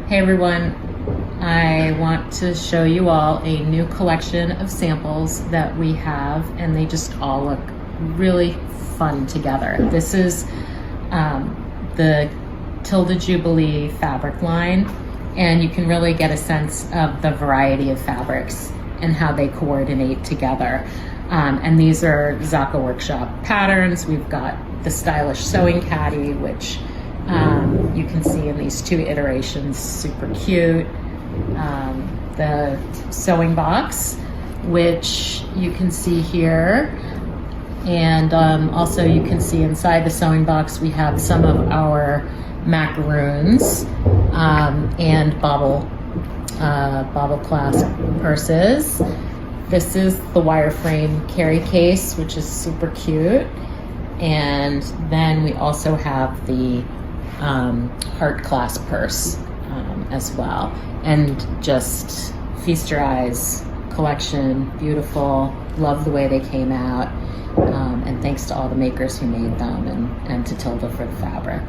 Hey everyone, I want to show you all a new collection of samples that we have, and they just all look really fun together. This is the Tilda Jubilee fabric line, and you can really get a sense of the variety of fabrics and how they coordinate together. And these are Zakka Workshop patterns. We've got the stylish sewing caddy, which you can see in these two iterations, super cute. The sewing box, which you can see here. And also you can see inside the sewing box we have some of our macaroons and bobble clasp purses. This is the wireframe carry case, which is super cute. And then we also have the heart clasp purse as well. And just feast your eyes collection, beautiful. Love the way they came out. And thanks to all the makers who made them, and to Tilda for the fabric.